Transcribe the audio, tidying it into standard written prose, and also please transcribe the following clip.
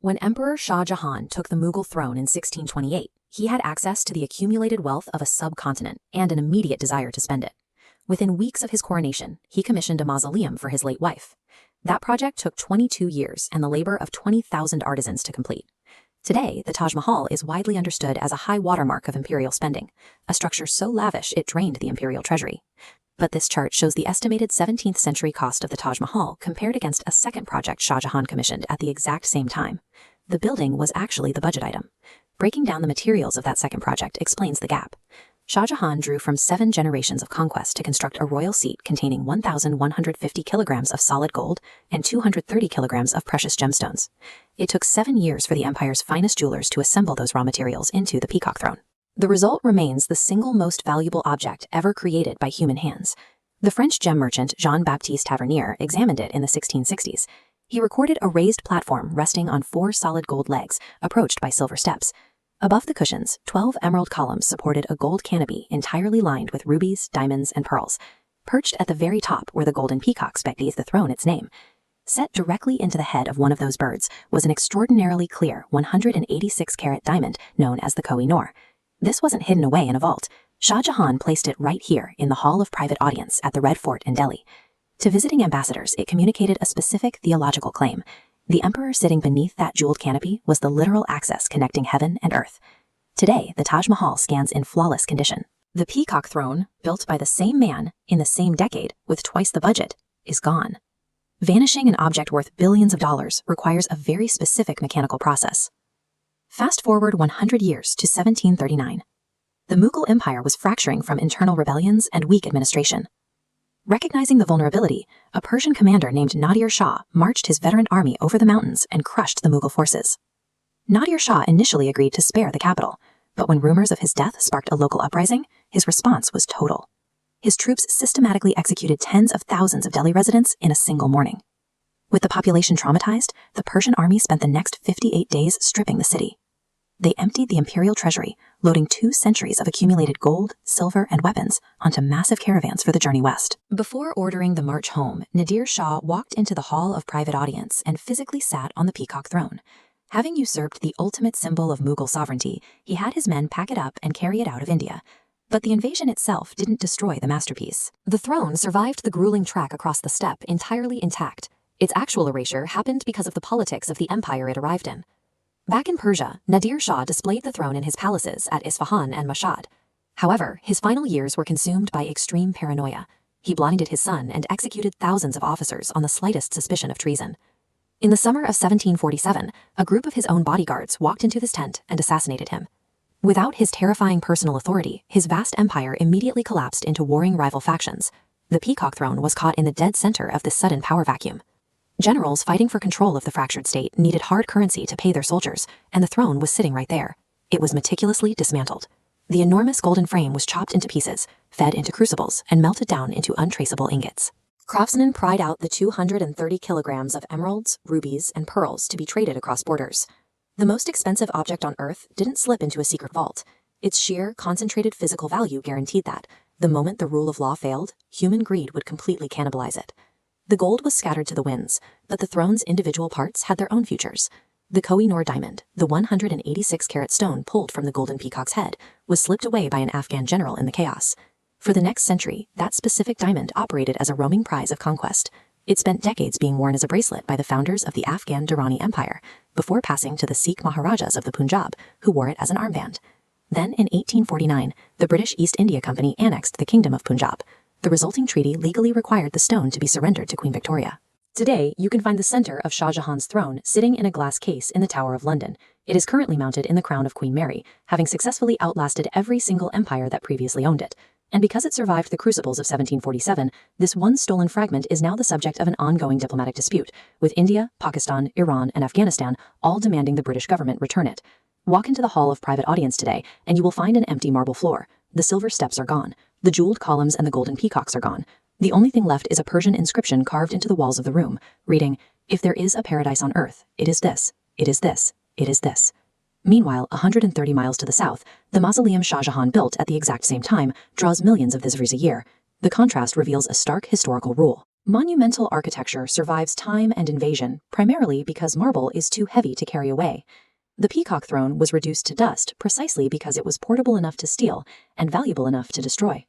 When Emperor Shah Jahan took the Mughal throne in 1628, he had access to the accumulated wealth of a subcontinent and an immediate desire to spend it. Within weeks of his coronation, he commissioned a mausoleum for his late wife. That project took 22 years and the labor of 20,000 artisans to complete. Today, the Taj Mahal is widely understood as a high watermark of imperial spending, a structure so lavish it drained the imperial treasury. But this chart shows the estimated 17th century cost of the Taj Mahal compared against a second project Shah Jahan commissioned at the exact same time. The building was actually the budget item. Breaking down the materials of that second project explains the gap. Shah Jahan drew from 7 generations of conquest to construct a royal seat containing 1,150 kilograms of solid gold and 230 kilograms of precious gemstones. It took 7 years for the empire's finest jewelers to assemble those raw materials into the Peacock Throne. The result remains the single most valuable object ever created by human hands. The French gem merchant Jean-Baptiste Tavernier examined it in the 1660s. He recorded a raised platform resting on 4 solid gold legs, approached by silver steps. Above the cushions, 12 emerald columns supported a gold canopy entirely lined with rubies, diamonds, and pearls. Perched at the very top were the golden peacocks that gave the throne its name. Set directly into the head of one of those birds was an extraordinarily clear 186-carat diamond known as the Koh-i-Noor. This wasn't hidden away in a vault. Shah Jahan placed it right here in the Hall of Private Audience at the Red Fort in Delhi. To visiting ambassadors, it communicated a specific theological claim. The emperor sitting beneath that jeweled canopy was the literal axis connecting heaven and earth. Today, the Taj Mahal stands in flawless condition. The Peacock Throne, built by the same man in the same decade with twice the budget, is gone. Vanishing an object worth billions of dollars requires a very specific mechanical process. Fast forward 100 years to 1739. The Mughal Empire was fracturing from internal rebellions and weak administration. Recognizing the vulnerability, a Persian commander named Nadir Shah marched his veteran army over the mountains and crushed the Mughal forces. Nadir Shah initially agreed to spare the capital, but when rumors of his death sparked a local uprising, his response was total. His troops systematically executed tens of thousands of Delhi residents in a single morning. With the population traumatized, the Persian army spent the next 58 days stripping the city. They emptied the imperial treasury, loading 2 centuries of accumulated gold, silver, and weapons onto massive caravans for the journey west. Before ordering the march home, Nadir Shah walked into the Hall of Private Audience and physically sat on the Peacock Throne. Having usurped the ultimate symbol of Mughal sovereignty, he had his men pack it up and carry it out of India. But the invasion itself didn't destroy the masterpiece. The throne survived the grueling trek across the steppe entirely intact. Its actual erasure happened because of the politics of the empire it arrived in. Back in Persia, Nadir Shah displayed the throne in his palaces at Isfahan and Mashhad. However, his final years were consumed by extreme paranoia. He blinded his son and executed thousands of officers on the slightest suspicion of treason. In the summer of 1747, a group of his own bodyguards walked into his tent and assassinated him. Without his terrifying personal authority, his vast empire immediately collapsed into warring rival factions. The Peacock Throne was caught in the dead center of this sudden power vacuum. Generals fighting for control of the fractured state needed hard currency to pay their soldiers, and the throne was sitting right there. It was meticulously dismantled. The enormous golden frame was chopped into pieces, fed into crucibles, and melted down into untraceable ingots. Craftsmen pried out the 230 kilograms of emeralds, rubies, and pearls to be traded across borders. The most expensive object on Earth didn't slip into a secret vault. Its sheer, concentrated physical value guaranteed that, the moment the rule of law failed, human greed would completely cannibalize it. The gold was scattered to the winds, but the throne's individual parts had their own futures. The Koh-i-Noor diamond, the 186-carat stone pulled from the golden peacock's head, was slipped away by an Afghan general in the chaos. For the next century, that specific diamond operated as a roaming prize of conquest. It spent decades being worn as a bracelet by the founders of the Afghan Darya-i-Noor Empire, before passing to the Sikh Maharajas of the Punjab, who wore it as an armband. Then, in 1849, the British East India Company annexed the Kingdom of Punjab. The resulting treaty legally required the stone to be surrendered to Queen Victoria. Today, you can find the center of Shah Jahan's throne sitting in a glass case in the Tower of London. It is currently mounted in the crown of Queen Mary, having successfully outlasted every single empire that previously owned it. And because it survived the crucibles of 1747, this one stolen fragment is now the subject of an ongoing diplomatic dispute, with India, Pakistan, Iran, and Afghanistan all demanding the British government return it. Walk into the Hall of Private Audience today, and you will find an empty marble floor. The silver steps are gone. The jeweled columns and the golden peacocks are gone. The only thing left is a Persian inscription carved into the walls of the room, reading, "If there is a paradise on earth, it is this, it is this, it is this." Meanwhile, 130 miles to the south, the mausoleum Shah Jahan built at the exact same time draws millions of visitors a year. The contrast reveals a stark historical rule. Monumental architecture survives time and invasion, primarily because marble is too heavy to carry away. The Peacock Throne was reduced to dust precisely because it was portable enough to steal and valuable enough to destroy.